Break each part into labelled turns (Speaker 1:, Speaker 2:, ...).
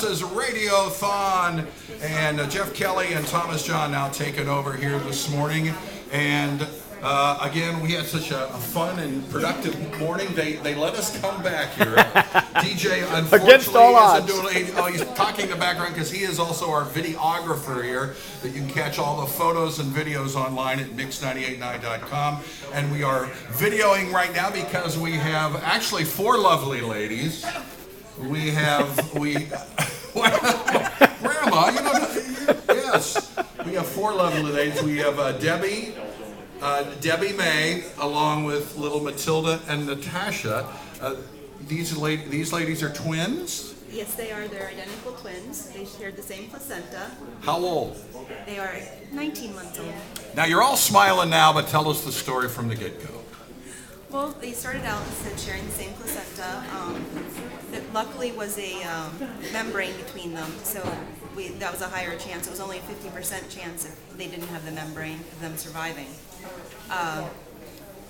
Speaker 1: is Radiothon, and Jeff Kelly and Thomas John now taking over here this morning. And again, we had such a fun and productive morning. They let us come back here. DJ, unfortunately,
Speaker 2: against all odds.
Speaker 1: He's talking in the background because he is also our videographer here. That you can catch all the photos and videos online at mix989.com. And we are videoing right now because we have actually four lovely ladies. We have Grandma, yes. We have four lovely ladies. We have Debbie May, along with little Matilda and Natasha. These ladies are twins?
Speaker 3: Yes, they are. They're identical twins. They shared the same placenta.
Speaker 1: How old?
Speaker 3: They are 19 months old.
Speaker 1: Now, you're all smiling now, but tell us the story from the get-go.
Speaker 3: Well, they started out and sharing the same placenta. That luckily was a membrane between them, so that was a higher chance. It was only a 50% chance if they didn't have the membrane of them surviving.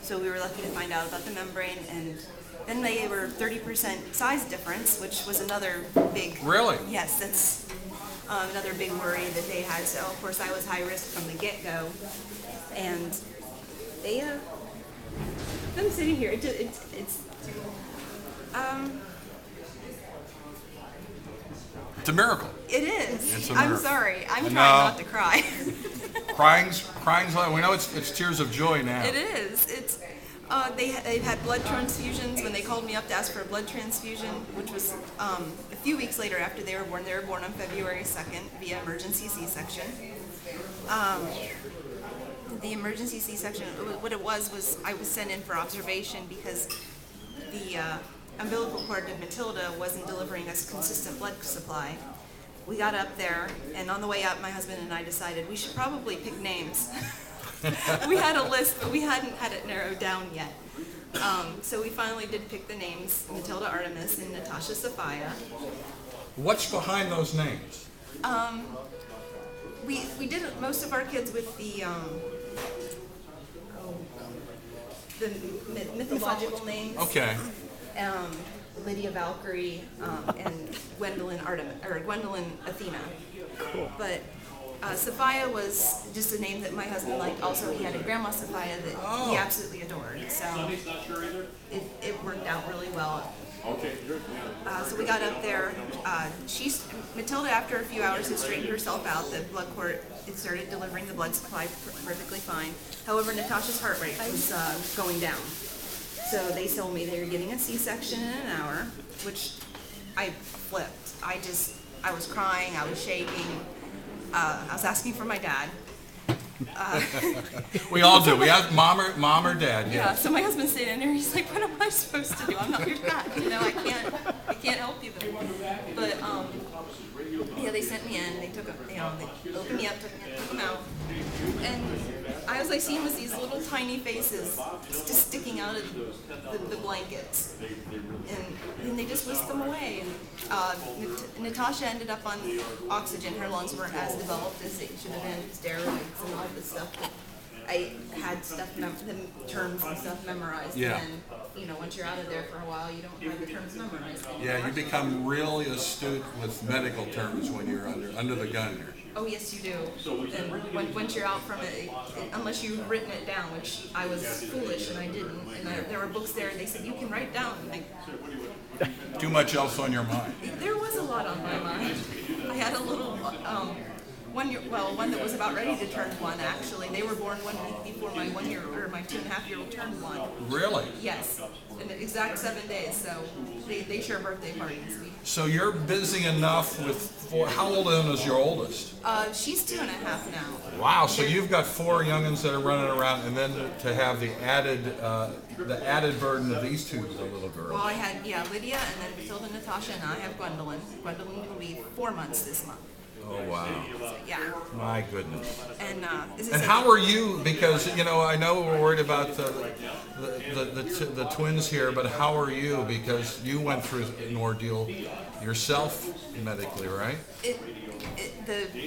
Speaker 3: So we were lucky to find out about the membrane, and then they were 30% size difference, which was another big...
Speaker 1: Really?
Speaker 3: Yes, that's another big worry that they had. So, of course, I was high risk from the get-go, and they... I'm sitting here. It's
Speaker 1: a miracle.
Speaker 3: It is.
Speaker 1: It's a miracle.
Speaker 3: I'm sorry. I'm trying not to cry.
Speaker 1: Crying's we know it's tears of joy now.
Speaker 3: It is. It's they've had blood transfusions when they called me up to ask for a blood transfusion, which was a few weeks later after they were born. They were born on February 2nd via emergency C-section. The emergency C-section, what it was I was sent in for observation because the umbilical cord of Matilda wasn't delivering us consistent blood supply. We got up there, and on the way up, my husband and I decided we should probably pick names. We had a list, but we hadn't had it narrowed down yet. So we finally did pick the names, Matilda Artemis and Natasha Sophia.
Speaker 1: What's behind those names?
Speaker 3: We did most of our kids with the mythological names.
Speaker 1: Okay.
Speaker 3: Lydia Valkyrie and Gwendolyn Athena.
Speaker 2: Cool.
Speaker 3: But Sophia was just a name that my husband liked. Also, he had a grandma Sophia that he absolutely adored. So it worked out really well. So we got up there. Matilda, after a few hours, had straightened herself out. The blood cord, it started delivering the blood supply perfectly fine. However, Natasha's heart rate was going down. So they told me they were getting a C-section in an hour, which I flipped. I was crying, I was shaking. I was asking for my dad.
Speaker 1: We all do. We have mom or dad.
Speaker 3: Yeah. So my husband's sitting there. He's like, "What am I supposed to do? I'm not your dad. I can't help you." But yeah, they sent me in. They took, they opened me up, took them out, and I was seeing was these little tiny faces just sticking out of the blankets, and they just whisked them away. And Natasha ended up on oxygen. Her lungs weren't as developed as they should have been, steroids and all this stuff. I had the terms and stuff memorized.
Speaker 1: Yeah.
Speaker 3: And then, once you're out of there for a while, you don't have the terms memorized anymore.
Speaker 1: Yeah, you become really astute with medical terms when you're under the gun here.
Speaker 3: Oh, yes, you do. And once you're out from it, unless you've written it down, which I was foolish and I didn't. And there were books there, and they said, you can write down.
Speaker 1: Too much else on your mind.
Speaker 3: There was a lot on my mind. I had a little... one that was about ready to turn one, actually. They were born 1 week before my 2.5-year-old turned one.
Speaker 1: Really?
Speaker 3: Yes. In the exact 7 days, so they share birthday parties.
Speaker 1: So you're busy enough with how old is your oldest?
Speaker 3: She's 2.5 now.
Speaker 1: Wow, so you've got 4 youngins that are running around, and then to have the added burden of these two little girls.
Speaker 3: Well, I had, Lydia, and then Matilda, Natasha, and I have Gwendolyn. Gwendolyn will be 4 months this month.
Speaker 1: Oh, wow.
Speaker 3: So, yeah.
Speaker 1: My goodness.
Speaker 3: And
Speaker 1: how are you? Because, I know we're worried about the twins here, but how are you? Because you went through an ordeal yourself medically, right?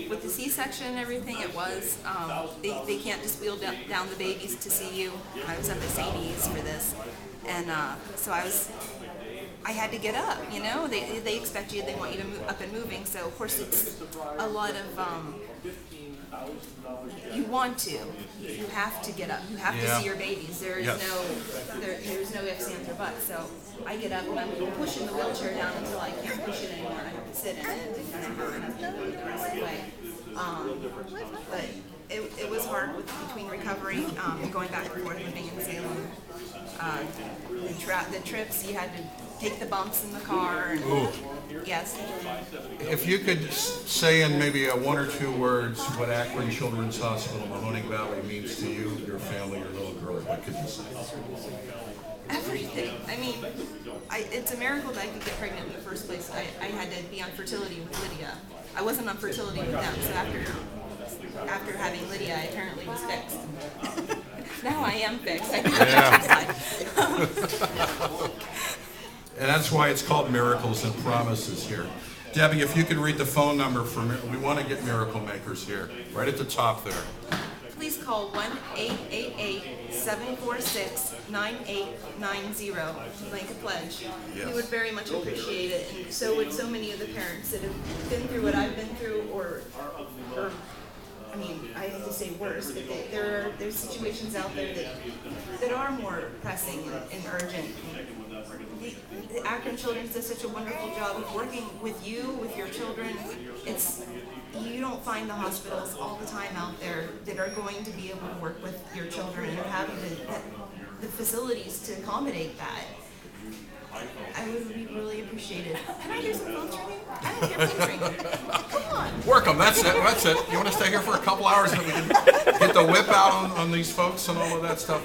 Speaker 3: With the C-section and everything, it was, they can't just wheel down the babies to see you. I was up at St. E's for this. And so I I had to get up, you know. They expect you, they want you to move up and moving. So of course it's a lot of you want to, you have to get up. You have to see your babies. There is there's no ifs, ands, or buts. So I get up and I'm pushing the wheelchair down until I can't push it anymore. I have to sit in it and kind of go the rest of the way. But it was hard between recovery and going back and forth living in Salem. The trips, you had to take the bumps in the car. And, yes.
Speaker 1: If you could say in maybe one or two words what Akron Children's Hospital, Mahoning Valley means to you, your family, your little girl, what could you say?
Speaker 3: Everything. I mean, it's a miracle that I could get pregnant in the first place. I had to be on fertility with Lydia. I wasn't on fertility with them, so after having Lydia, I apparently was fixed. Now I am fixed. I
Speaker 1: And that's why it's called Miracles and Promises here. Debbie, if you could read the phone number for me, we want to get miracle makers here, right at the top there.
Speaker 3: Please call 1-888-746-9890 to make a pledge.
Speaker 1: Yes.
Speaker 3: We would very much appreciate it, and so would so many of the parents that have been through what I've been through, or I mean, I hate to say worse, but there's situations out there that are more pressing and urgent. The Akron Children's does such a wonderful job of working with you, with your children. You don't find the hospitals all the time out there that are going to be able to work with your children and have the facilities to accommodate that. I would be really appreciated. Can I hear some phone ringing? I don't hear phone ringing. Come on.
Speaker 1: Work them. That's it. You want to stay here for a couple hours and we can get the whip out on these folks and all of that stuff?